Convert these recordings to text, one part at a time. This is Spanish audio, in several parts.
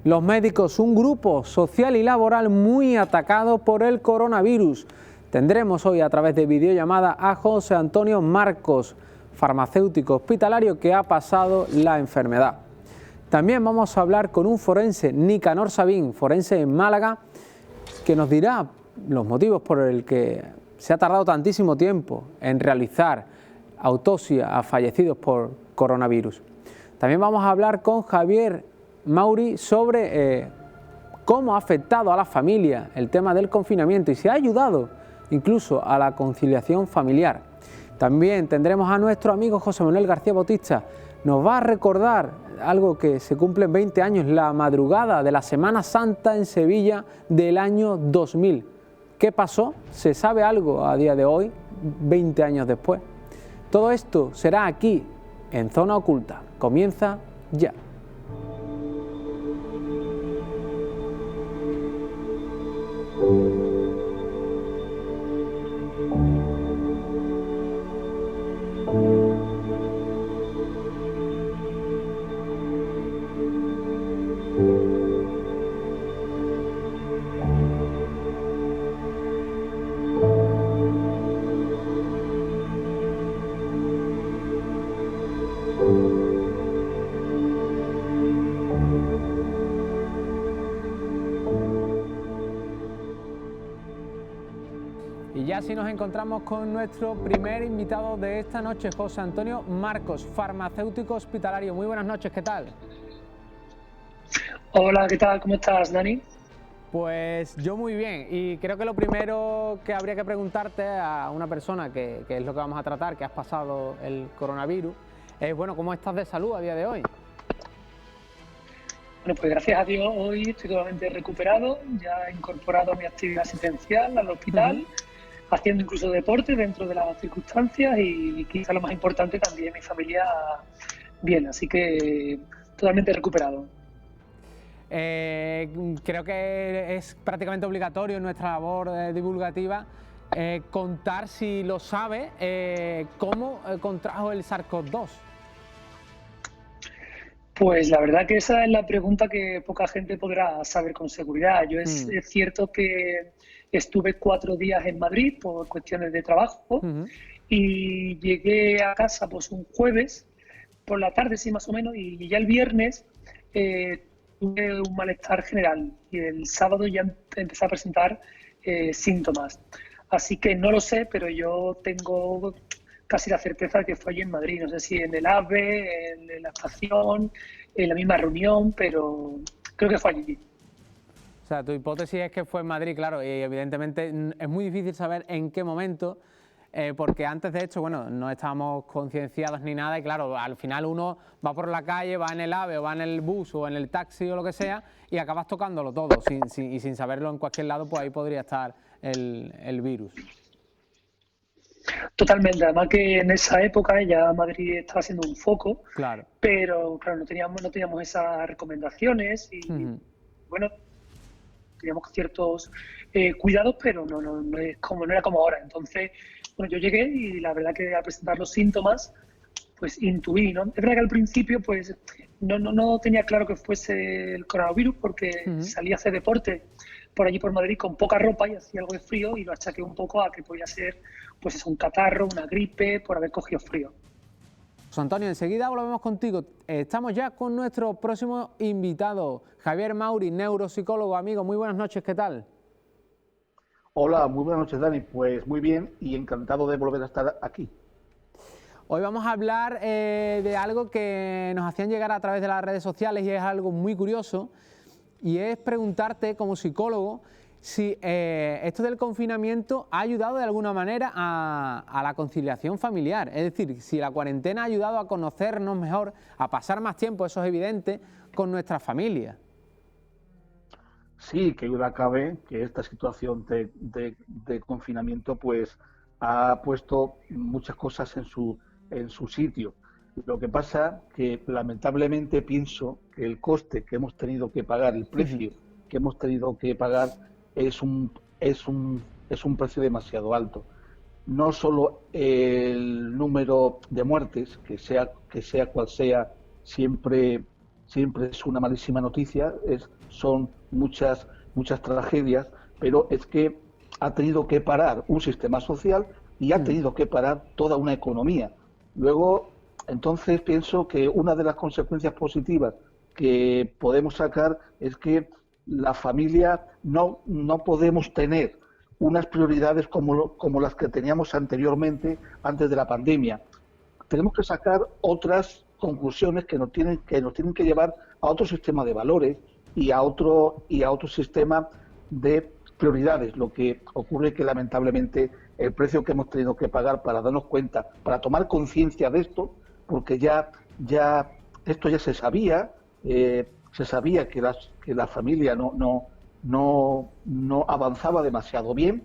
Los médicos, un grupo social y laboral muy atacado por el coronavirus. Tendremos hoy a través de videollamada a José Antonio Marcos, farmacéutico hospitalario que ha pasado la enfermedad. También vamos a hablar con un forense, Nicanor Sabín, forense en Málaga, que nos dirá los motivos por el que se ha tardado tantísimo tiempo en realizar autopsia a fallecidos por coronavirus. También vamos a hablar con Javier Mauri sobre cómo ha afectado a la familia el tema del confinamiento y si ha ayudado incluso a la conciliación familiar. También tendremos a nuestro amigo José Manuel García Bautista. Nos va a recordar algo que se cumple en 20 años, la madrugada de la Semana Santa en Sevilla del año 2000. ¿Qué pasó? ¿Se sabe algo a día de hoy, 20 años después? Todo esto será aquí, en Zona Oculta. Comienza ya. Y ya sí nos encontramos con nuestro primer invitado de esta noche, José Antonio Marcos, farmacéutico hospitalario. Muy buenas noches, ¿qué tal? Hola, ¿qué tal? ¿Cómo estás, Dani? Pues yo muy bien, y creo que lo primero que habría que preguntarte a una persona, que es lo que vamos a tratar, que has pasado el coronavirus, es, bueno, ¿cómo estás de salud a día de hoy? Bueno, pues gracias a Dios hoy estoy totalmente recuperado, ya he incorporado mi actividad asistencial al hospital, haciendo incluso deporte dentro de las circunstancias y quizá lo más importante también mi familia bien, así que totalmente recuperado. Creo que es prácticamente obligatorio en nuestra labor divulgativa contar, si lo sabe, cómo contrajo el SARS-CoV-2. Pues la verdad que esa es la pregunta que poca gente podrá saber con seguridad. Es cierto que estuve 4 días en Madrid por cuestiones de trabajo y llegué a casa pues un jueves por la tarde, sí, más o menos, y ya el viernes tuve un malestar general y el sábado ya empecé a presentar síntomas. Así que no lo sé, pero yo tengo casi la certeza de que fue allí en Madrid. No sé si en el AVE, en la estación, en la misma reunión, pero creo que fue allí. O sea, tu hipótesis es que fue en Madrid, claro, y evidentemente es muy difícil saber en qué momento, porque antes de hecho, bueno, no estábamos concienciados ni nada y claro, al final uno va por la calle, va en el AVE o va en el bus o en el taxi o lo que sea y acabas tocándolo todo y sin saberlo en cualquier lado, pues ahí podría estar el virus. Totalmente, además que en esa época ya Madrid estaba siendo un foco, Claro. pero claro, no teníamos esas recomendaciones y bueno, teníamos ciertos cuidados, pero no era como ahora. Entonces, bueno, yo llegué y la verdad que al presentar los síntomas, pues intuí, ¿no? Es verdad que al principio, pues no tenía claro que fuese el coronavirus porque salí a hacer deporte por allí por Madrid con poca ropa y hacía algo de frío y lo achaqué un poco a que podía ser, pues es un catarro, una gripe, por haber cogido frío. José Antonio, enseguida volvemos contigo. Estamos ya con nuestro próximo invitado, Javier Mauri, neuropsicólogo. Amigo, muy buenas noches, ¿qué tal? Hola, muy buenas noches, Dani. Pues muy bien y encantado de volver a estar aquí. Hoy vamos a hablar de algo que nos hacían llegar a través de las redes sociales y es algo muy curioso, y es preguntarte como psicólogo si esto del confinamiento ha ayudado de alguna manera a la conciliación familiar, es decir, si la cuarentena ha ayudado a conocernos mejor, a pasar más tiempo, eso es evidente, con nuestra familia. Sí, que duda cabe que esta situación de confinamiento pues ha puesto muchas cosas en su sitio. Lo que pasa que lamentablemente pienso que el coste que hemos tenido que pagar, el precio que hemos tenido que pagar es un precio demasiado alto. No solo el número de muertes, que sea cual sea, siempre siempre es una malísima noticia, son muchas tragedias, pero es que ha tenido que parar un sistema social y ha tenido que parar toda una economía. Luego, entonces pienso que una de las consecuencias positivas que podemos sacar es que la familia no podemos tener unas prioridades como las que teníamos anteriormente, antes de la pandemia. Tenemos que sacar otras conclusiones que nos tienen que llevar a otro sistema de valores y a otro sistema de prioridades. Lo que ocurre es que lamentablemente el precio que hemos tenido que pagar para darnos cuenta, para tomar conciencia de esto, porque esto ya se sabía que la familia no avanzaba demasiado bien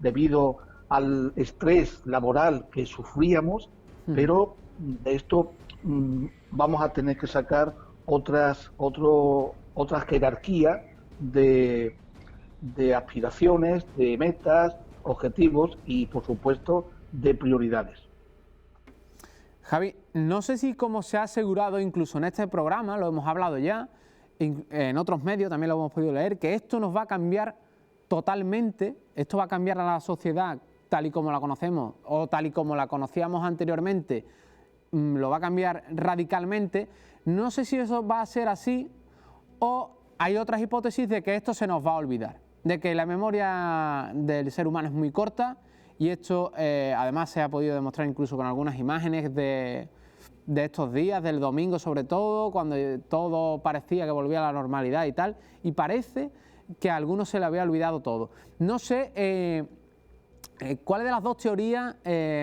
debido al estrés laboral que sufríamos, pero de esto vamos a tener que sacar otra jerarquía de aspiraciones, de metas, objetivos y, por supuesto, de prioridades. Javi, no sé si como se ha asegurado incluso en este programa, lo hemos hablado ya, en otros medios también lo hemos podido leer, que esto nos va a cambiar totalmente, esto va a cambiar a la sociedad tal y como la conocemos o tal y como la conocíamos anteriormente, lo va a cambiar radicalmente. No sé si eso va a ser así o hay otras hipótesis de que esto se nos va a olvidar, de que la memoria del ser humano es muy corta y esto además se ha podido demostrar incluso con algunas imágenes de estos días, del domingo sobre todo, cuando todo parecía que volvía a la normalidad y tal, y parece que a algunos se le había olvidado todo. No sé cuál de las dos teorías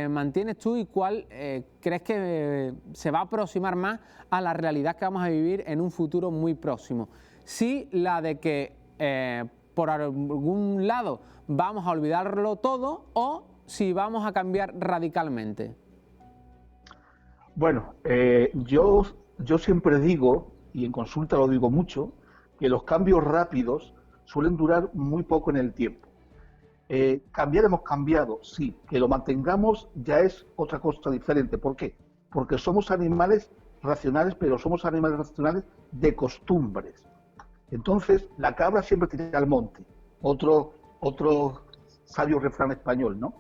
mantienes tú y cuál crees que se va a aproximar más a la realidad que vamos a vivir en un futuro muy próximo. Si la de que por algún lado vamos a olvidarlo todo o si vamos a cambiar radicalmente. Bueno, yo siempre digo, y en consulta lo digo mucho, que los cambios rápidos suelen durar muy poco en el tiempo. Cambiar hemos cambiado, sí, que lo mantengamos ya es otra cosa diferente. ¿Por qué? Porque somos animales racionales, pero somos animales racionales de costumbres. Entonces, la cabra siempre tira al monte, otro sabio refrán español, ¿no?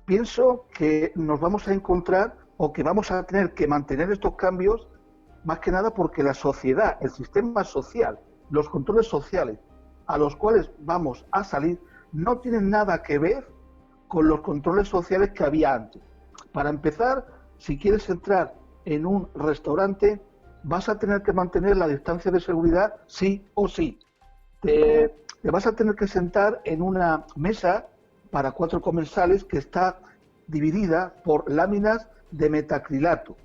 Pienso que nos vamos a encontrar o que vamos a tener que mantener estos cambios más que nada porque la sociedad, el sistema social, los controles sociales a los cuales vamos a salir no tienen nada que ver con los controles sociales que había antes. Para empezar, si quieres entrar en un restaurante, vas a tener que mantener la distancia de seguridad sí o sí. Te vas a tener que sentar en una mesa para 4 comensales que está dividida por láminas de metacrilato.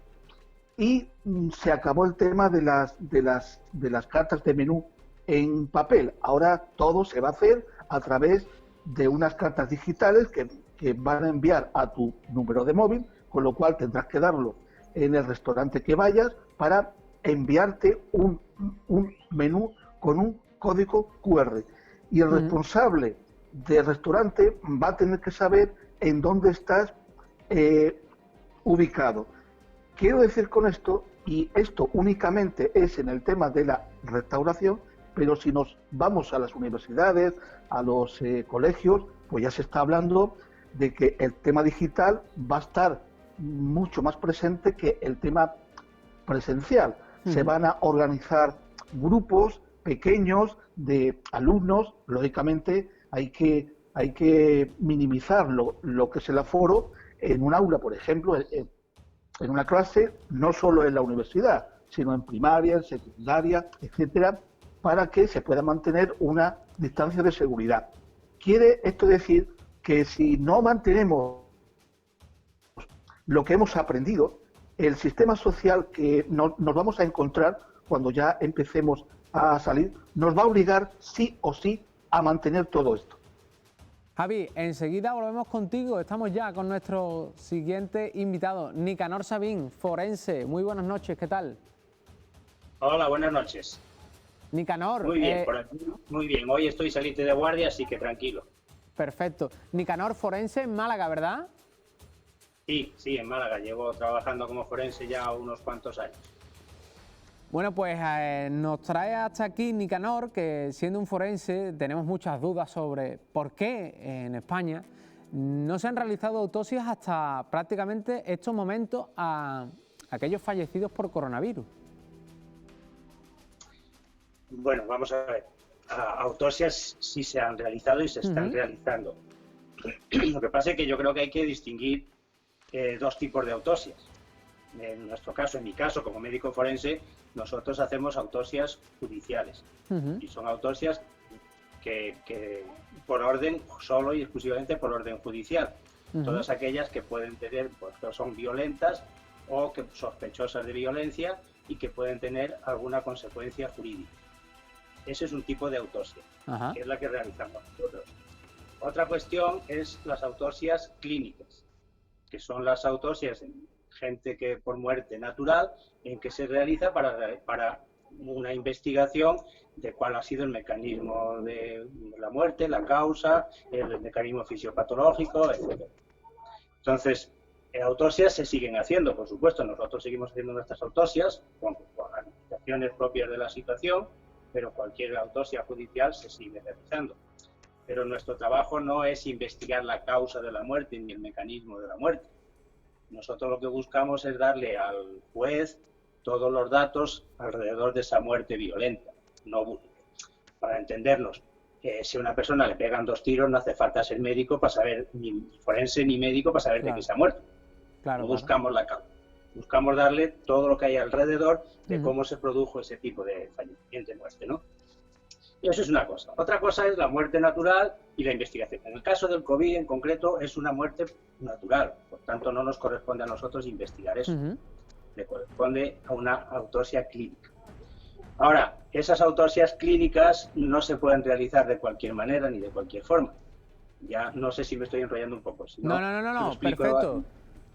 Y se acabó el tema de las cartas de menú en papel. Ahora todo se va a hacer a través de unas cartas digitales que van a enviar a tu número de móvil, con lo cual tendrás que darlo en el restaurante que vayas para enviarte un menú con un código QR. Y el responsable del restaurante va a tener que saber en dónde estás ubicado. Quiero decir con esto, y esto únicamente es en el tema de la restauración, pero si nos vamos a las universidades, a los colegios, pues ya se está hablando de que el tema digital va a estar mucho más presente que el tema presencial. Se van a organizar grupos pequeños de alumnos, lógicamente hay que minimizar lo que es el aforo en un aula, por ejemplo, en una clase, no solo en la universidad, sino en primaria, en secundaria, etcétera, para que se pueda mantener una distancia de seguridad. Quiere esto decir que si no mantenemos lo que hemos aprendido, el sistema social que nos vamos a encontrar cuando ya empecemos a salir, nos va a obligar sí o sí a mantener todo esto. Javi, enseguida volvemos contigo, estamos ya con nuestro siguiente invitado, Nicanor Sabin, forense. Muy buenas noches, ¿qué tal? Hola, buenas noches. Nicanor. Muy bien, por aquí, muy bien. Hoy estoy saliente de guardia, así que tranquilo. Perfecto. Nicanor, forense en Málaga, ¿verdad? Sí, en Málaga. Llevo trabajando como forense ya unos cuantos años. Bueno, pues nos trae hasta aquí Nicanor, que siendo un forense tenemos muchas dudas sobre por qué en España no se han realizado autopsias hasta prácticamente estos momentos a aquellos fallecidos por coronavirus. Bueno, vamos a ver. Autopsias sí se han realizado y se están realizando. Lo que pasa es que yo creo que hay que distinguir dos tipos de autopsias. En nuestro caso, en mi caso, como médico forense, nosotros hacemos autopsias judiciales. Y son autopsias que por orden, solo y exclusivamente por orden judicial. Todas aquellas que pueden tener, pues que son violentas o que sospechosas de violencia y que pueden tener alguna consecuencia jurídica. Ese es un tipo de autopsia, que es la que realizamos nosotros. Otra cuestión es las autopsias clínicas, que son las autopsias en gente que por muerte natural, en que se realiza para una investigación de cuál ha sido el mecanismo de la muerte, la causa, el mecanismo fisiopatológico, etc. Entonces, autopsias se siguen haciendo, por supuesto. Nosotros seguimos haciendo nuestras autopsias con las limitaciones propias de la situación, pero cualquier autopsia judicial se sigue realizando. Pero nuestro trabajo no es investigar la causa de la muerte ni el mecanismo de la muerte. Nosotros lo que buscamos es darle al juez todos los datos alrededor de esa muerte violenta. No, para entendernos, si a una persona le pegan 2 tiros, no hace falta ser médico para saber, ni forense ni médico para saber de qué se ha muerto. No buscamos la causa. Buscamos darle todo lo que hay alrededor de cómo se produjo ese tipo de fallecimiento y muerte, ¿no? Y eso es una cosa. Otra cosa es la muerte natural y la investigación. En el caso del COVID en concreto es una muerte natural, por tanto no nos corresponde a nosotros investigar eso. Le corresponde a una autopsia clínica. Ahora, esas autopsias clínicas no se pueden realizar de cualquier manera ni de cualquier forma. Ya no sé si me estoy enrollando un poco. Si no, perfecto.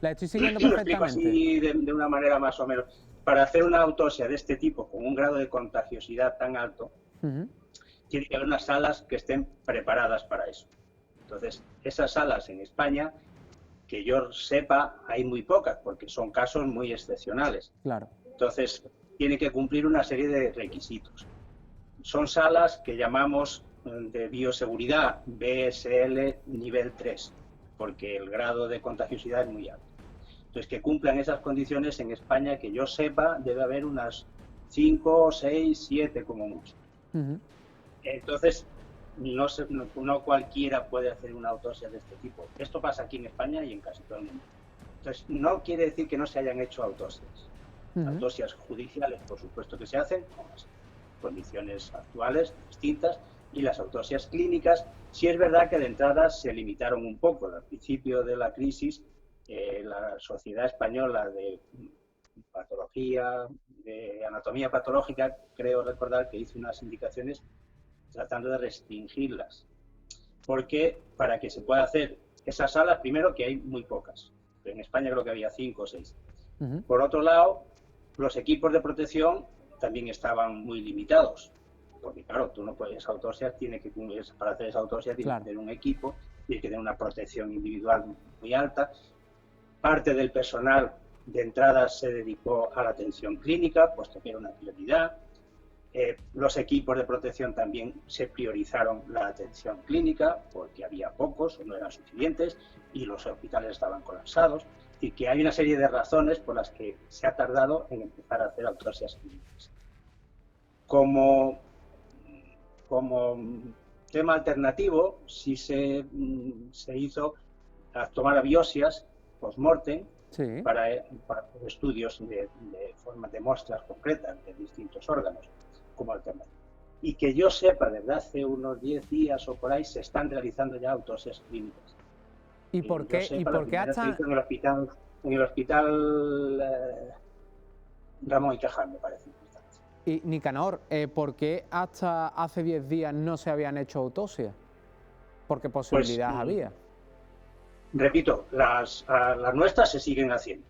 La estoy siguiendo perfectamente. Lo explico así de una manera más o menos. Para hacer una autopsia de este tipo, con un grado de contagiosidad tan alto, tiene que haber unas salas que estén preparadas para eso. Entonces, esas salas en España, que yo sepa, hay muy pocas, porque son casos muy excepcionales. Claro. Entonces, tiene que cumplir una serie de requisitos. Son salas que llamamos de bioseguridad, BSL nivel 3, porque el grado de contagiosidad es muy alto. Entonces, que cumplan esas condiciones en España, que yo sepa, debe haber unas 5, 6, 7 como mucho. Entonces, no cualquiera puede hacer una autopsia de este tipo. Esto pasa aquí en España y en casi todo el mundo. Entonces, no quiere decir que no se hayan hecho autopsias. Autopsias judiciales, por supuesto que se hacen, con las condiciones actuales distintas, y las autopsias clínicas, sí es verdad que de entrada se limitaron un poco. Al principio de la crisis, la Sociedad Española de Patología, de Anatomía Patológica, creo recordar que hizo unas indicaciones tratando de restringirlas. Porque para que se pueda hacer esas salas, primero que hay muy pocas. En España creo que había 5 o 6. Por otro lado, los equipos de protección también estaban muy limitados. Porque claro, tú no puedes autopsias, para hacer esa autopsia tienes que tener un equipo, tienes que tener una protección individual muy alta. Parte del personal de entrada se dedicó a la atención clínica, puesto que era una prioridad. Los equipos de protección también se priorizaron la atención clínica, porque había pocos o no eran suficientes, y los hospitales estaban colapsados. Y que hay una serie de razones por las que se ha tardado en empezar a hacer autopsias clínicas. Como tema alternativo, sí se hizo tomar biopsias post-mortem para estudios de forma de muestras concretas de distintos órganos como alternativo. Y que yo sepa, desde hace unos 10 días o por ahí, se están realizando ya autopsias clínicas. ¿Y por qué? ¿Y por qué hasta...? En el hospital Ramón y Cajal, me parece. Y Nicanor, ¿por qué hasta hace 10 días no se habían hecho autopsias? Porque posibilidades había. Repito, las nuestras se siguen haciendo.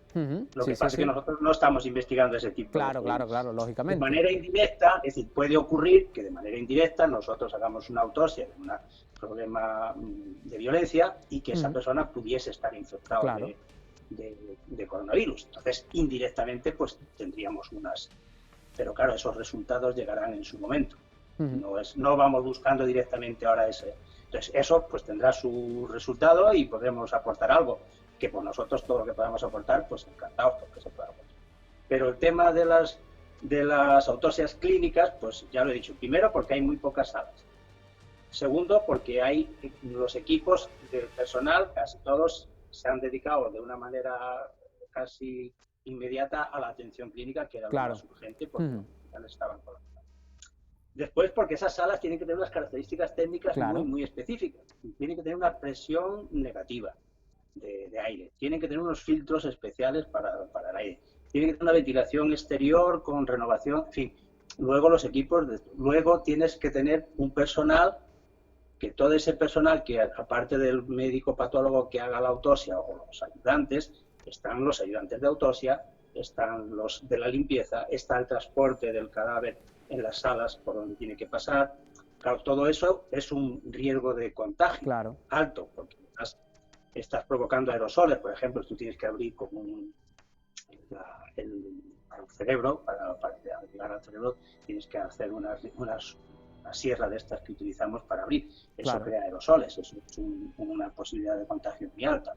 Lo que pasa es que nosotros no estamos investigando ese tipo de cosas. Claro, lógicamente. De manera indirecta, es decir, puede ocurrir que de manera indirecta nosotros hagamos una autopsia de un problema de violencia y que esa persona pudiese estar infectada de coronavirus. Entonces, indirectamente, pues tendríamos unas pero claro, esos resultados llegarán en su momento. No vamos buscando directamente ahora ese. Entonces, eso pues tendrá su resultado y podremos aportar algo, que por nosotros todo lo que podamos aportar, pues encantados porque se pueda aportar. Pero el tema de las autopsias clínicas, pues ya lo he dicho. Primero, porque hay muy pocas salas. Segundo, porque hay los equipos del personal, casi todos se han dedicado de una manera casi inmediata a la atención clínica, que era lo más urgente, porque ya estaban colapsados. Después, porque esas salas tienen que tener unas características técnicas muy específicas. Tienen que tener una presión negativa de aire. Tienen que tener unos filtros especiales para el aire. Tienen que tener una ventilación exterior con renovación. En fin, luego los equipos. Luego tienes que tener un personal, que todo ese personal, que aparte del médico patólogo que haga la autopsia o los ayudantes, están los ayudantes de autopsia, están los de la limpieza, está el transporte del cadáver en las salas por donde tiene que pasar. Claro, todo eso es un riesgo de contagio alto, porque estás provocando aerosoles. Por ejemplo, tú tienes que abrir como el cerebro, para llegar al cerebro tienes que hacer una sierra de estas que utilizamos para abrir. Eso crea aerosoles, eso es una posibilidad de contagio muy alta.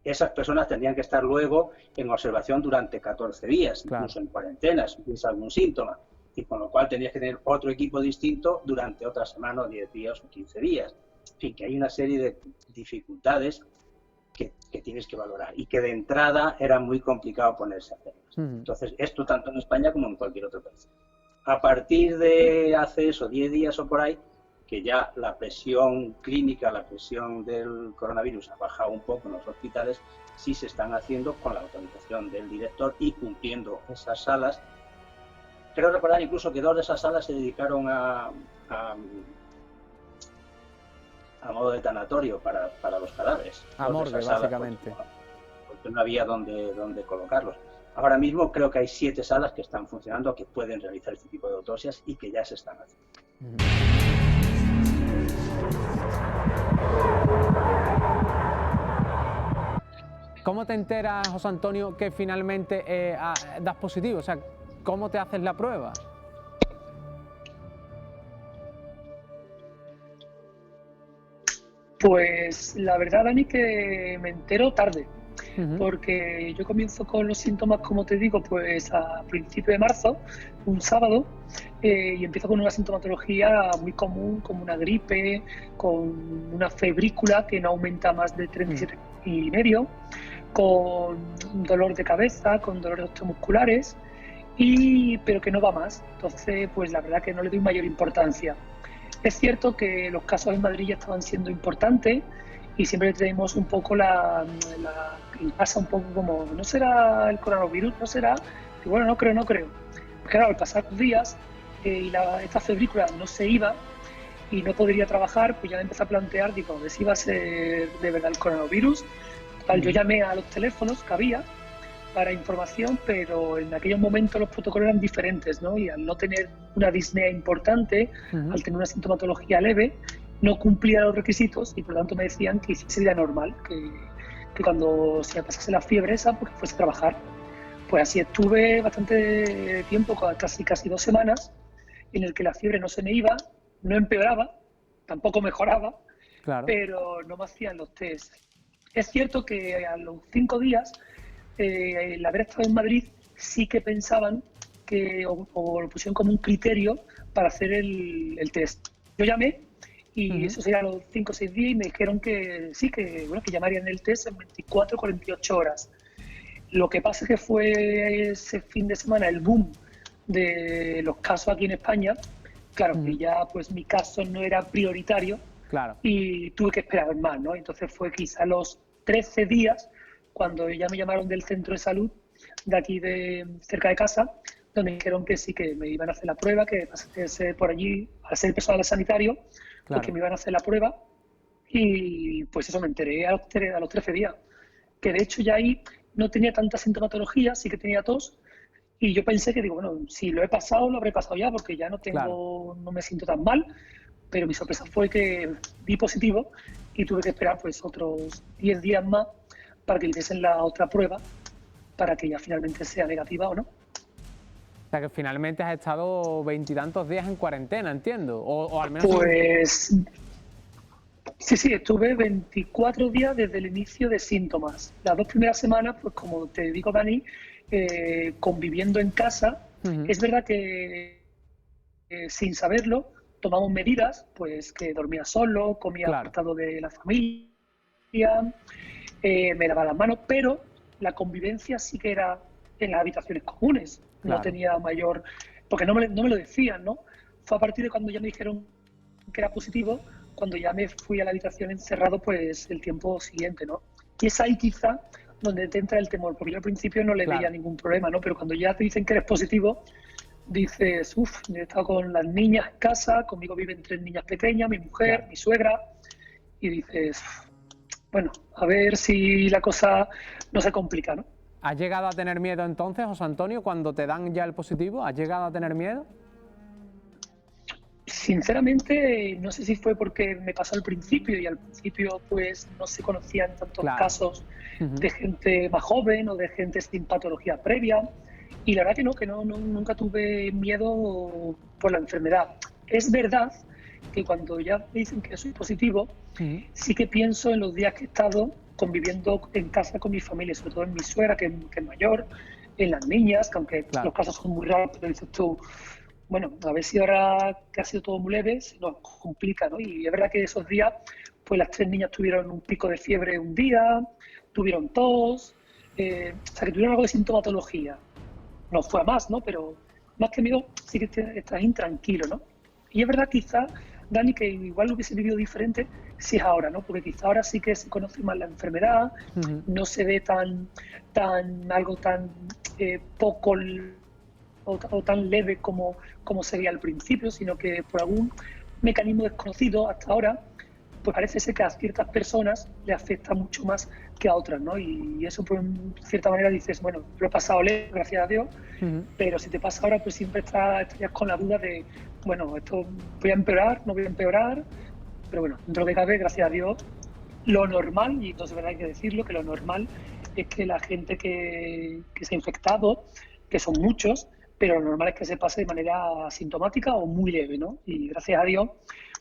Esas personas tendrían que estar luego en observación durante 14 días, incluso en cuarentena, si tienes algún síntoma. Y con lo cual tendrías que tener otro equipo distinto durante otra semana, o 10 días o 15 días. En fin, que hay una serie de dificultades que tienes que valorar y que de entrada era muy complicado ponerse a hacerlas. Entonces, esto tanto en España como en cualquier otro país. A partir de hace 10 días o por ahí, que ya la presión clínica, la presión del coronavirus ha bajado un poco en los hospitales, sí se están haciendo con la autorización del director y cumpliendo esas salas. Creo recordar incluso que 2 de esas salas se dedicaron a modo de tanatorio para los cadáveres. A morgue, básicamente. Porque no había dónde colocarlos. Ahora mismo creo que hay 7 salas que están funcionando, que pueden realizar este tipo de autopsias y que ya se están haciendo. ¿Cómo te enteras, José Antonio, que finalmente das positivo? O sea, ¿cómo te haces la prueba? Pues la verdad, Dani, que me entero tarde, porque yo comienzo con los síntomas, como te digo, pues a principios de marzo, un sábado, y empiezo con una sintomatología muy común, como una gripe, con una febrícula que no aumenta más de 37,5, con dolor de cabeza, con dolores osteomusculares, pero que no va más. Entonces, pues la verdad que no le doy mayor importancia. Es cierto que los casos en Madrid ya estaban siendo importantes y siempre tenemos un poco pasa un poco como, ¿no será el coronavirus? ¿No será? Y bueno, no creo. Claro, al pasar los días y esta febrícula no se iba y no podría trabajar, pues ya me empecé a plantear, digo, a ver si iba a ser de verdad el coronavirus. Yo llamé a los teléfonos que había para información, pero en aquellos momentos los protocolos eran diferentes, ¿no? Y al no tener una disnea importante, al tener una sintomatología leve, no cumplía los requisitos y por lo tanto me decían que hiciese vida normal, que cuando se pasase la fiebre esa, pues fuese a trabajar. Pues así estuve bastante tiempo, casi 2 semanas, en el que la fiebre no se me iba, no empeoraba, tampoco mejoraba, pero no me hacían los test. Es cierto que a los 5 días, el haber estado en Madrid, sí que pensaban que o lo pusieron como un criterio para hacer el test. Yo llamé y eso sería a los 5 o 6 días y me dijeron que sí, que llamarían el test en 24 o 48 horas. Lo que pasa es que fue ese fin de semana el boom de los casos aquí en España. Claro, que ya pues mi caso no era prioritario y tuve que esperar más, ¿no? Entonces fue quizá los 13 días cuando ya me llamaron del centro de salud de aquí cerca de casa, donde me dijeron que sí, que me iban a hacer la prueba, que pasase por allí, al ser personal sanitario, pues que me iban a hacer la prueba. Y pues eso, me enteré a los 13 días. Que de hecho ya ahí no tenía tanta sintomatología, sí que tenía tos. Y yo pensé que, digo, bueno, si lo he pasado, lo habré pasado ya, porque ya no me siento tan mal. Pero mi sorpresa fue que di positivo y tuve que esperar pues otros 10 días más para que hiciesen la otra prueba, para que ya finalmente sea negativa o no. O sea que finalmente has estado 20 y tantos días en cuarentena, entiendo, o al menos... Pues sí, estuve 24 días desde el inicio de síntomas. Las 2 primeras semanas, pues como te digo, Dani, conviviendo en casa. Es verdad que sin saberlo tomamos medidas, pues que dormía solo, comía apartado de la familia, me lavaba las manos, pero la convivencia sí que era en las habitaciones comunes. No tenía mayor... porque no me lo decían, ¿no? Fue a partir de cuando ya me dijeron que era positivo, cuando ya me fui a la habitación encerrado, pues el tiempo siguiente, ¿no? Y es ahí quizá donde te entra el temor, porque yo al principio no le veía ningún problema, ¿no? Pero cuando ya te dicen que eres positivo, dices, he estado con las niñas en casa, conmigo viven 3 niñas pequeñas, mi mujer, mi suegra, y dices, bueno, a ver si la cosa no se complica, ¿no? ¿Has llegado a tener miedo entonces, José Antonio, cuando te dan ya el positivo? ¿Has llegado a tener miedo? Sinceramente, no sé si fue porque me pasó al principio y al principio pues no se conocían tantos casos de gente más joven o de gente sin patología previa, y la verdad que nunca tuve miedo por la enfermedad. Es verdad que cuando ya me dicen que soy positivo, sí que pienso en los días que he estado conviviendo en casa con mi familia, sobre todo en mi suegra, que es mayor, en las niñas, que aunque los casos son muy raros, pero dices tú, bueno, a ver si ahora que ha sido todo muy leve, se nos complica, ¿no? Y es verdad que esos días, pues las 3 niñas tuvieron un pico de fiebre un día, tuvieron tos, o sea, que tuvieron algo de sintomatología. No fue a más, ¿no? Pero más que miedo, sí que estás intranquilo, ¿no? Y es verdad quizá, Dani, que igual lo hubiese vivido diferente si es ahora, ¿no? Porque quizá ahora sí que se conoce más la enfermedad, no se ve algo tan poco o tan leve como sería al principio, sino que por algún mecanismo desconocido hasta ahora, pues parece ser que a ciertas personas le afecta mucho más que a otras, ¿no? Y eso, pues, en cierta manera dices, bueno, lo he pasado leve, gracias a Dios, pero si te pasa ahora, pues siempre estarías con la duda de, bueno, esto voy a empeorar, no voy a empeorar, pero bueno, dentro de cada vez, gracias a Dios, lo normal, y entonces verdad hay que decirlo, que lo normal es que la gente que se ha infectado, que son muchos, pero lo normal es que se pase de manera asintomática o muy leve, ¿no? Y gracias a Dios,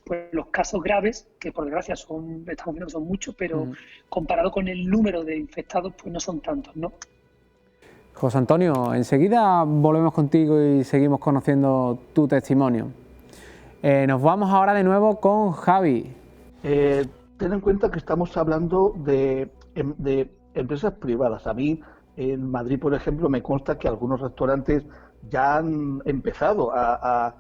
pues los casos graves, que por desgracia estamos viendo que son muchos, pero comparado con el número de infectados, pues no son tantos, ¿no? José Antonio, enseguida volvemos contigo y seguimos conociendo tu testimonio. Nos vamos ahora de nuevo con Javi. Ten en cuenta que estamos hablando de empresas privadas. A mí, en Madrid, por ejemplo, me consta que algunos restaurantes ya han empezado a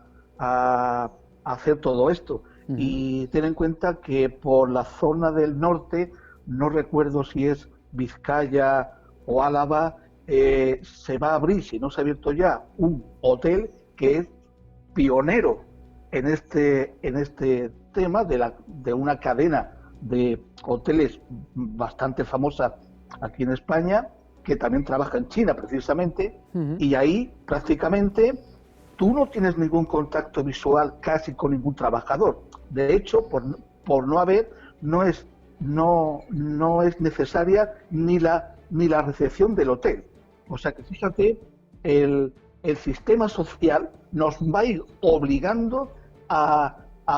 hacer todo esto. Y ten en cuenta que por la zona del norte, no recuerdo si es Vizcaya o Álava, se va a abrir, si no se ha abierto ya, un hotel que es pionero en este tema de una cadena de hoteles bastante famosa aquí en España, que también trabaja en China precisamente, y ahí prácticamente tú no tienes ningún contacto visual casi con ningún trabajador. De hecho, por no haber, no es necesaria ni la recepción del hotel. O sea que fíjate, el sistema social nos va a ir obligando a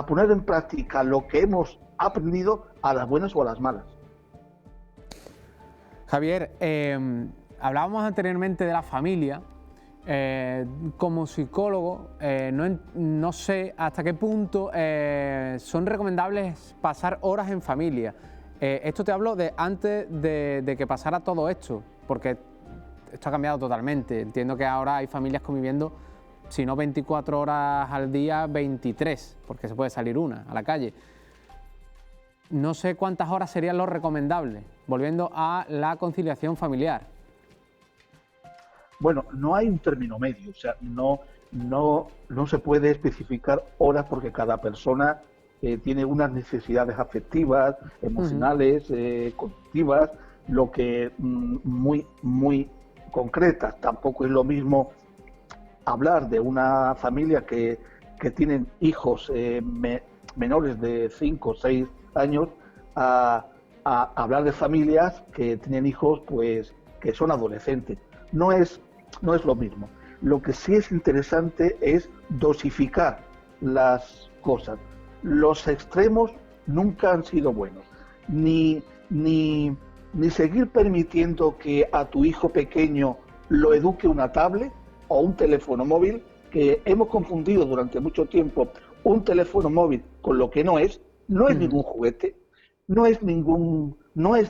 poner en práctica lo que hemos aprendido, a las buenas o a las malas. Javier, hablábamos anteriormente de la familia. Como psicólogo, no sé hasta qué punto son recomendables pasar horas en familia. Esto te hablo de antes de que pasara todo esto, porque esto ha cambiado totalmente. Entiendo que ahora hay familias conviviendo, si no 24 horas al día, 23, porque se puede salir una a la calle. No sé cuántas horas serían lo recomendable, volviendo a la conciliación familiar. Bueno, no hay un término medio, o sea, no se puede especificar horas porque cada persona tiene unas necesidades afectivas, emocionales, cognitivas, lo que muy concretas. Tampoco es lo mismo hablar de una familia que tienen hijos menores de 5 o 6 años a hablar de familias que tienen hijos pues que son adolescentes. No es lo mismo. Lo que sí es interesante es dosificar las cosas. Los extremos nunca han sido buenos. Ni seguir permitiendo que a tu hijo pequeño lo eduque una tablet o un teléfono móvil, que hemos confundido durante mucho tiempo un teléfono móvil con lo que no es ningún juguete, no es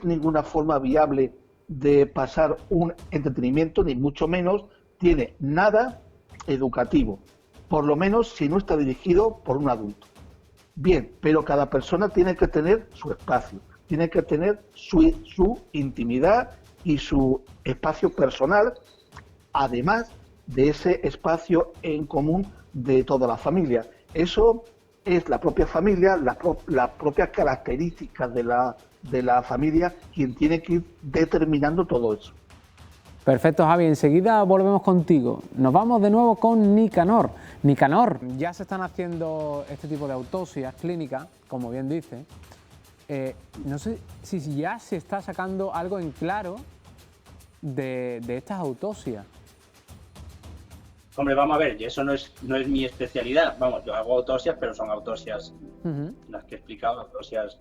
ninguna forma viable de pasar un entretenimiento, ni mucho menos tiene nada educativo, por lo menos si no está dirigido por un adulto. Bien, pero cada persona tiene que tener su espacio, tiene que tener su intimidad y su espacio personal, además de ese espacio en común de toda la familia. Eso es la propia familia, las propias características de la familia quien tiene que ir determinando todo eso. Perfecto, Javi. Enseguida volvemos contigo. Nos vamos de nuevo con Nicanor. Nicanor, ya se están haciendo este tipo de autopsias clínicas, como bien dice. No sé si ya se está sacando algo en claro de estas autopsias. Hombre, vamos a ver, eso no es mi especialidad. Vamos, yo hago autopsias, pero son autopsias, las que he explicado, autopsias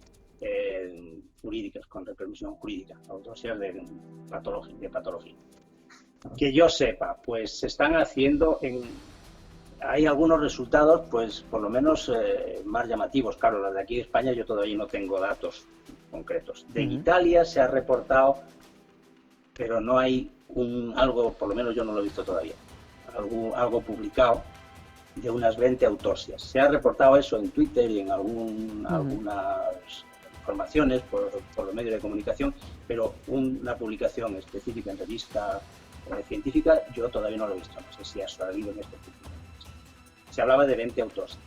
jurídicas, con repercusión jurídica, autopsias de patología. Que yo sepa, pues se están haciendo hay algunos resultados, pues por lo menos más llamativos. Claro, los de aquí de España yo todavía no tengo datos concretos. De Italia se ha reportado, pero no hay algo, por lo menos yo no lo he visto todavía, algo publicado de unas 20 autopsias. Se ha reportado eso en Twitter y en algunas informaciones por los medios de comunicación, pero una publicación específica en revista científica yo todavía no lo he visto. No sé si ha salido en este punto. Se hablaba de 20 autopsias.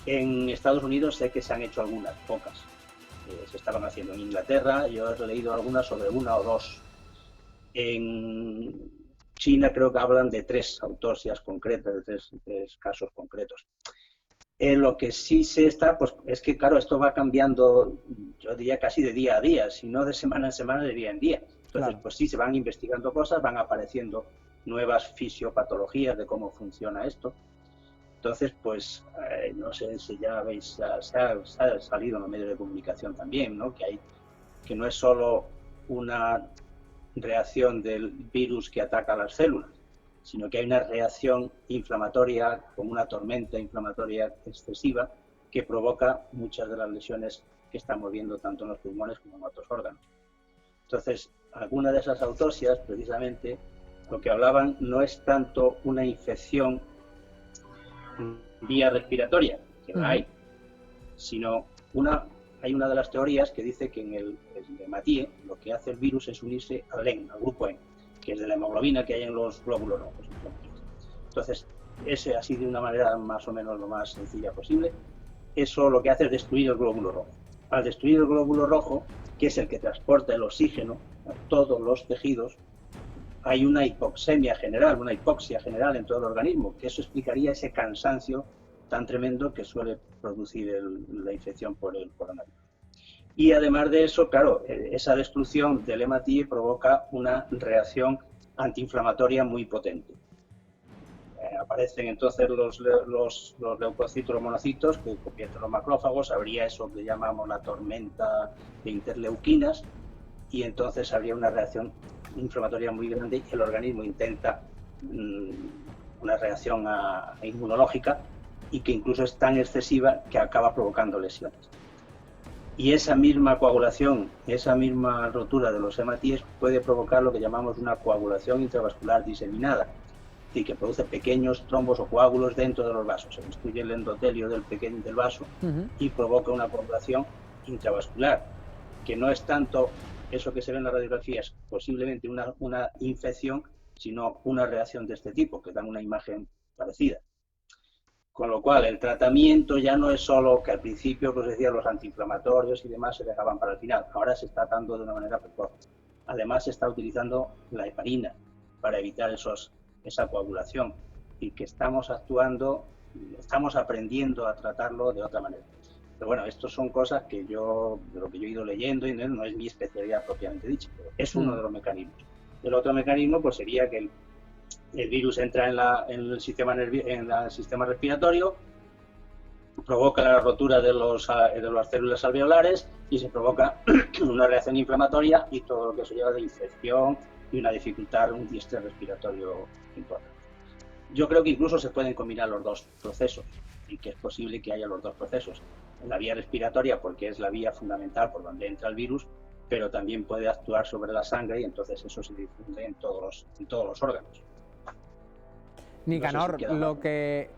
En Estados Unidos sé que se han hecho algunas, pocas. Se estaban haciendo en Inglaterra, yo he leído algunas sobre 1 o 2. En China creo que hablan de 3 autopsias concretas, de tres casos concretos. Lo que sí se está, pues es que claro, esto va cambiando, yo diría casi de día a día, si no de semana en semana, de día en día. Entonces, claro, pues sí, se van investigando cosas, van apareciendo nuevas fisiopatologías de cómo funciona esto. Entonces, pues, no sé si ya veis, se ha salido en los medios de comunicación también, ¿no? Que no es solo una reacción del virus que ataca a las células, sino que hay una reacción inflamatoria, como una tormenta inflamatoria excesiva, que provoca muchas de las lesiones que estamos viendo tanto en los pulmones como en otros órganos. Entonces, algunas de esas autopsias, precisamente, lo que hablaban no es tanto una infección vía respiratoria, que la hay, sino hay una de las teorías que dice que en el hematíe lo que hace el virus es unirse al grupo N, que es de la hemoglobina que hay en los glóbulos rojos. Entonces, ese así de una manera más o menos lo más sencilla posible, eso lo que hace es destruir el glóbulo rojo. Al destruir el glóbulo rojo, que es el que transporta el oxígeno a todos los tejidos, hay una hipoxia general en todo el organismo, que eso explicaría ese cansancio tan tremendo que suele producir la infección por el coronavirus. Y además de eso, claro, esa destrucción del hematíe provoca una reacción antiinflamatoria muy potente. Aparecen entonces los leucocitos, los monocitos, que convierten los macrófagos, habría eso que llamamos la tormenta de interleuquinas, y entonces habría una reacción inflamatoria muy grande y el organismo intenta una reacción inmunológica, y que incluso es tan excesiva que acaba provocando lesiones. Y esa misma coagulación, esa misma rotura de los hematíes puede provocar lo que llamamos una coagulación intravascular diseminada, es decir, que produce pequeños trombos o coágulos dentro de los vasos. Se destruye el endotelio del vaso y provoca una coagulación intravascular, que no es tanto eso que se ve en las radiografías, posiblemente una infección, sino una reacción de este tipo, que dan una imagen parecida. Con lo cual, el tratamiento ya no es solo que al principio, pues decía, los antiinflamatorios y demás se dejaban para el final. Ahora se está dando de una manera precoz. Además, se está utilizando la heparina para evitar esa coagulación, y que estamos aprendiendo a tratarlo de otra manera. Pero bueno, estas son cosas que de lo que yo he ido leyendo, y no es mi especialidad propiamente dicha, pero es uno de los mecanismos. El otro mecanismo pues sería que el virus entra en el sistema respiratorio, provoca la rotura de las células alveolares y se provoca una reacción inflamatoria y todo lo que eso lleva de infección y una dificultad, un distrés respiratorio importante. Yo creo que incluso se pueden combinar los dos procesos y que es posible que haya los dos procesos. En la vía respiratoria, porque es la vía fundamental por donde entra el virus, pero también puede actuar sobre la sangre y entonces eso se difunde en todos los órganos. Nicanor, no sé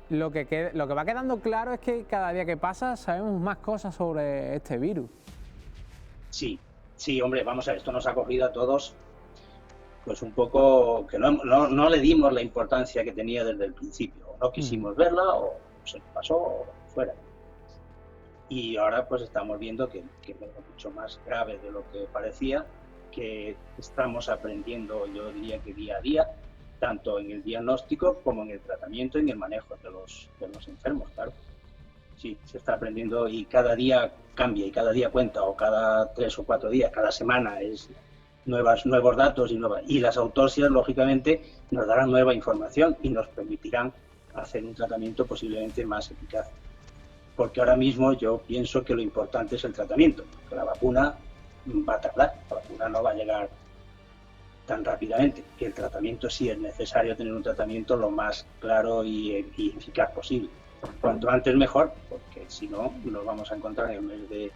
si lo que va quedando claro es que cada día que pasa sabemos más cosas sobre este virus. Sí, hombre, vamos a ver, esto nos ha cogido a todos pues un poco que no le dimos la importancia que tenía desde el principio, o no quisimos verla, o se nos pasó, o fuera. Y ahora pues estamos viendo que es mucho más grave de lo que parecía, que estamos aprendiendo, yo diría que día a día, tanto en el diagnóstico como en el tratamiento y en el manejo de los enfermos, claro. Sí, se está aprendiendo y cada día cambia y cada día cuenta, o cada 3 o 4 días, cada semana es nuevos datos y las autopsias, lógicamente, nos darán nueva información y nos permitirán hacer un tratamiento posiblemente más eficaz. Porque ahora mismo yo pienso que lo importante es el tratamiento, que la vacuna va a tardar, la vacuna no va a llegar tan rápidamente, que el tratamiento sí es necesario tener un tratamiento lo más claro y eficaz posible. Cuanto antes mejor, porque si no nos vamos a encontrar en el mes de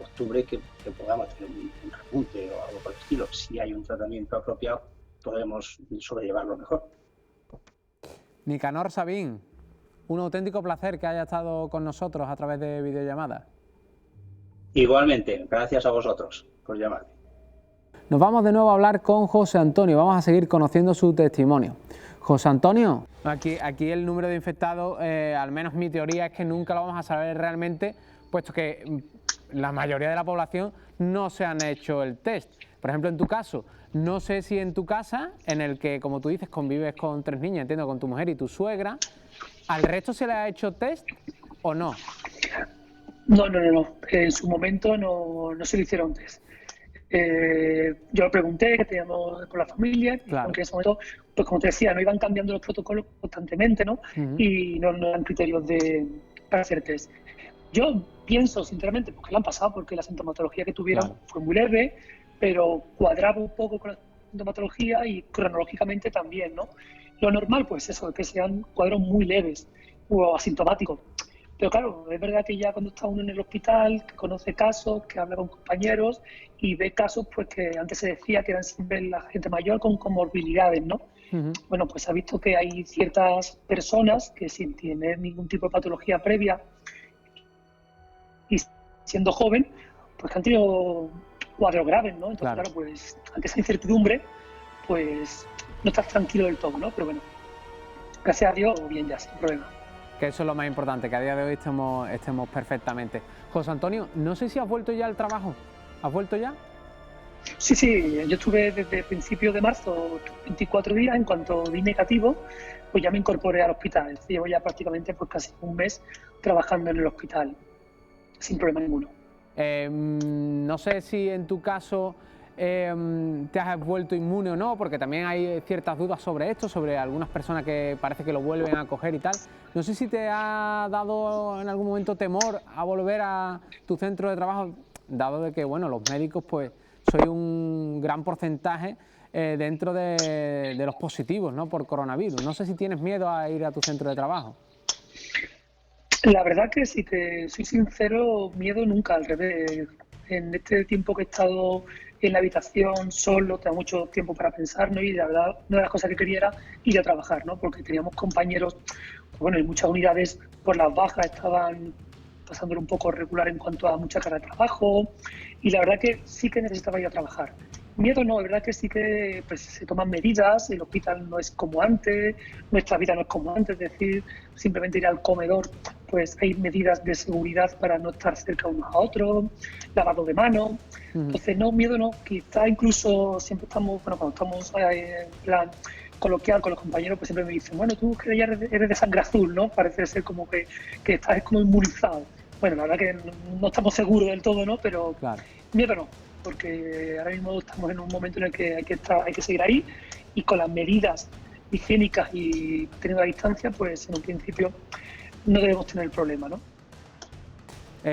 octubre que podamos tener un repunte o algo por el estilo. Si hay un tratamiento apropiado, podremos sobrellevarlo mejor. Nicanor Sabin, un auténtico placer que haya estado con nosotros a través de videollamada. Igualmente, gracias a vosotros por llamarme. Nos vamos de nuevo a hablar con José Antonio, vamos a seguir conociendo su testimonio. José Antonio, aquí el número de infectados, al menos mi teoría es que nunca lo vamos a saber realmente, puesto que la mayoría de la población no se han hecho el test. Por ejemplo, en tu caso, no sé si en tu casa, en el que, como tú dices, convives con 3 niñas, entiendo, con tu mujer y tu suegra, ¿al resto se le ha hecho test o no? No. En su momento no se le hicieron test. Yo lo pregunté, que teníamos con la familia, claro. Aunque en ese momento, pues como te decía, no iban cambiando los protocolos constantemente, ¿no? Y no eran criterios para hacer test. Yo pienso, sinceramente, porque lo han pasado, porque la sintomatología que tuvieron fue muy leve, pero cuadraba un poco con la sintomatología y cronológicamente también, ¿no? Lo normal, pues eso, que sean cuadros muy leves o asintomáticos. Pero claro, es verdad que ya cuando está uno en el hospital, que conoce casos, que habla con compañeros y ve casos pues que antes se decía que eran siempre la gente mayor con comorbilidades, ¿no? Bueno, pues se ha visto que hay ciertas personas que sin tener ningún tipo de patología previa y siendo joven, pues que han tenido cuadros graves, ¿no? Entonces, claro, pues ante esa incertidumbre, pues no estás tranquilo del todo, ¿no? Pero bueno, gracias a Dios, bien ya, sin problema. Que eso es lo más importante, que a día de hoy estemos perfectamente. José Antonio, no sé si has vuelto ya al trabajo. ¿Has vuelto ya? Sí, yo estuve desde principios de marzo 24 días, en cuanto di negativo, pues ya me incorporé al hospital. Llevo ya prácticamente pues casi un mes trabajando en el hospital, sin problema ninguno. No sé si en tu caso te has vuelto inmune o no, porque también hay ciertas dudas sobre esto, sobre algunas personas que parece que lo vuelven a coger y tal. No sé si te ha dado en algún momento temor a volver a tu centro de trabajo, dado de que, bueno, los médicos pues soy un gran porcentaje dentro de los positivos, ¿no?, por coronavirus. No sé si tienes miedo a ir a tu centro de trabajo. La verdad que si te soy sincero, miedo nunca, al revés. En este tiempo que he estado en la habitación solo, tengo mucho tiempo para pensar, ¿no? Y la verdad, una de las cosas que quería era ir a trabajar, ¿no? Porque teníamos compañeros, bueno, en muchas unidades por las bajas estaban pasándolo un poco regular en cuanto a mucha carga de trabajo, y la verdad que sí que necesitaba ir a trabajar. Miedo no, es verdad que sí que pues, se toman medidas, el hospital no es como antes, nuestra vida no es como antes, es decir, simplemente ir al comedor, pues hay medidas de seguridad para no estar cerca unos a otros, lavado de manos. Entonces no, miedo no, quizá incluso siempre estamos, bueno, cuando estamos en plan coloquial con los compañeros, pues siempre me dicen, bueno, tú que ya eres de sangre azul, ¿no? Parece ser como que estás como inmunizado. Bueno, la verdad que no estamos seguros del todo, ¿no? Pero claro, miedo no, porque ahora mismo estamos en un momento en el que hay que seguir ahí y con las medidas higiénicas y teniendo la distancia, pues en un principio no debemos tener problema, ¿no?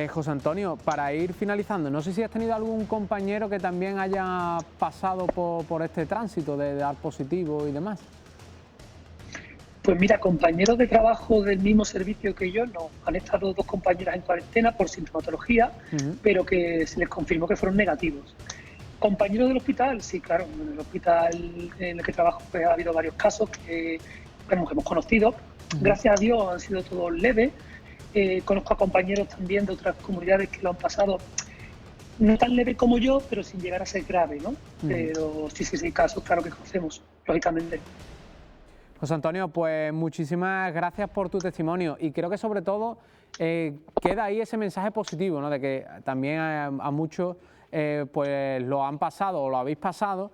José Antonio, para ir finalizando, no sé si has tenido algún compañero que también haya pasado por este tránsito de dar positivo y demás. Pues mira, compañeros de trabajo del mismo servicio que yo, no. Han estado 2 compañeras en cuarentena por sintomatología, pero que se les confirmó que fueron negativos. Compañeros del hospital, sí, claro. En el hospital en el que trabajo pues, ha habido varios casos que hemos conocido. Gracias a Dios han sido todos leves. Conozco a compañeros también de otras comunidades que lo han pasado, no tan leve como yo, pero sin llegar a ser grave, ¿no? Pero sí, casos, claro que conocemos, lógicamente. José Antonio, pues muchísimas gracias por tu testimonio y creo que sobre todo queda ahí ese mensaje positivo, ¿no? De que también a muchos pues lo han pasado o lo habéis pasado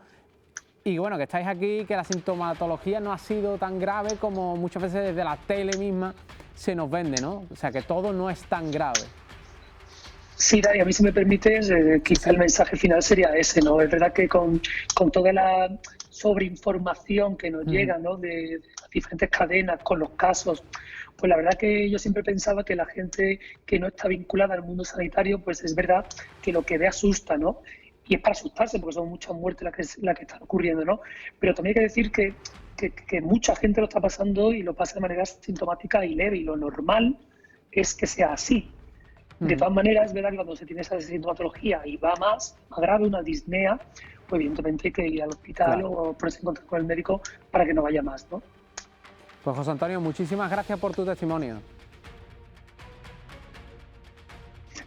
y bueno, que estáis aquí, que la sintomatología no ha sido tan grave como muchas veces desde la tele misma se nos vende, ¿no? O sea, que todo no es tan grave. Sí, Dani, a mí si me permites, quizá el mensaje final sería ese, ¿no? Es verdad que con toda la sobreinformación que nos llega, ¿no? De las diferentes cadenas, con los casos, pues la verdad que yo siempre pensaba que la gente que no está vinculada al mundo sanitario, pues es verdad que lo que ve asusta, ¿no? Y es para asustarse porque son muchas muertes las que están ocurriendo, ¿no? Pero también hay que decir que mucha gente lo está pasando y lo pasa de manera sintomática y leve, y lo normal es que sea así. De todas maneras, es verdad que cuando se tiene esa sintomatología y va más grave, una disnea, pues evidentemente hay que ir al hospital o ponerse en contacto con el médico para que no vaya más, ¿no? Pues José Antonio, muchísimas gracias por tu testimonio.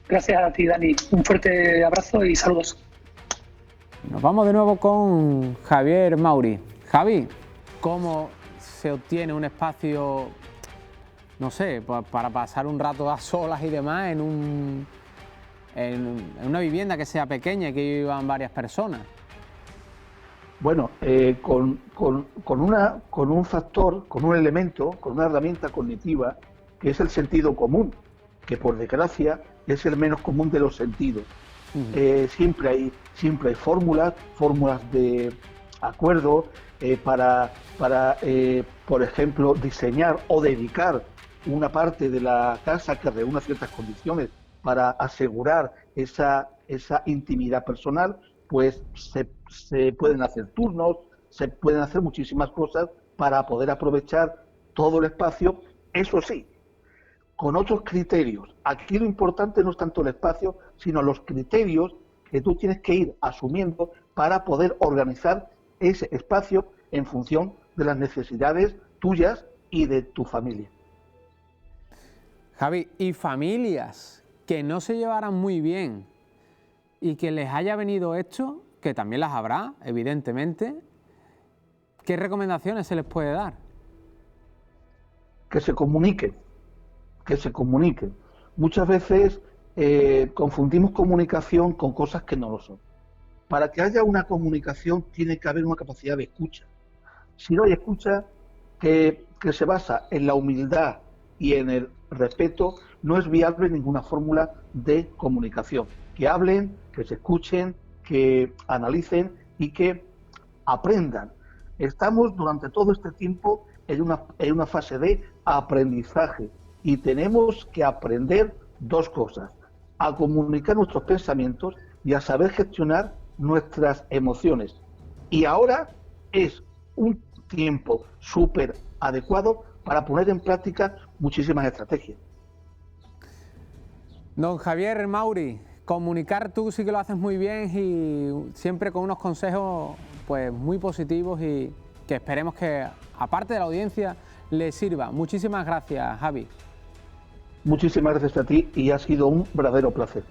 Gracias a ti, Dani. Un fuerte abrazo y saludos. Nos vamos de nuevo con Javier Mauri. Javi, ¿cómo se obtiene un espacio, no sé, para pasar un rato a solas y demás en una vivienda que sea pequeña y que vivan varias personas? Bueno, con un factor, con un elemento, con una herramienta cognitiva que es el sentido común, que por desgracia es el menos común de los sentidos. Siempre hay fórmulas de acuerdo para por ejemplo, diseñar o dedicar una parte de la casa que reúna ciertas condiciones para asegurar esa intimidad personal. Pues se pueden hacer turnos, se pueden hacer muchísimas cosas para poder aprovechar todo el espacio, eso sí, con otros criterios. Aquí lo importante no es tanto el espacio, sino los criterios que tú tienes que ir asumiendo para poder organizar ese espacio en función de las necesidades tuyas y de tu familia. Javi, ¿y familias que no se llevaran muy bien y que les haya venido esto, que también las habrá, evidentemente, qué recomendaciones se les puede dar? Que se comuniquen. Muchas veces confundimos comunicación con cosas que no lo son. Para que haya una comunicación tiene que haber una capacidad de escucha. Si no hay escucha que se basa en la humildad y en el respeto, no es viable ninguna fórmula de comunicación. Que hablen, que se escuchen, que analicen y que aprendan. Estamos durante todo este tiempo en una fase de aprendizaje y tenemos que aprender 2 cosas: a comunicar nuestros pensamientos y a saber gestionar nuestras emociones. Y ahora es un tiempo súper adecuado para poner en práctica muchísimas estrategias. Don Javier Mauri, comunicar tú sí que lo haces muy bien y siempre con unos consejos pues muy positivos y que esperemos que, aparte de la audiencia, les sirva. Muchísimas gracias, Javi. Muchísimas gracias a ti y ha sido un verdadero placer.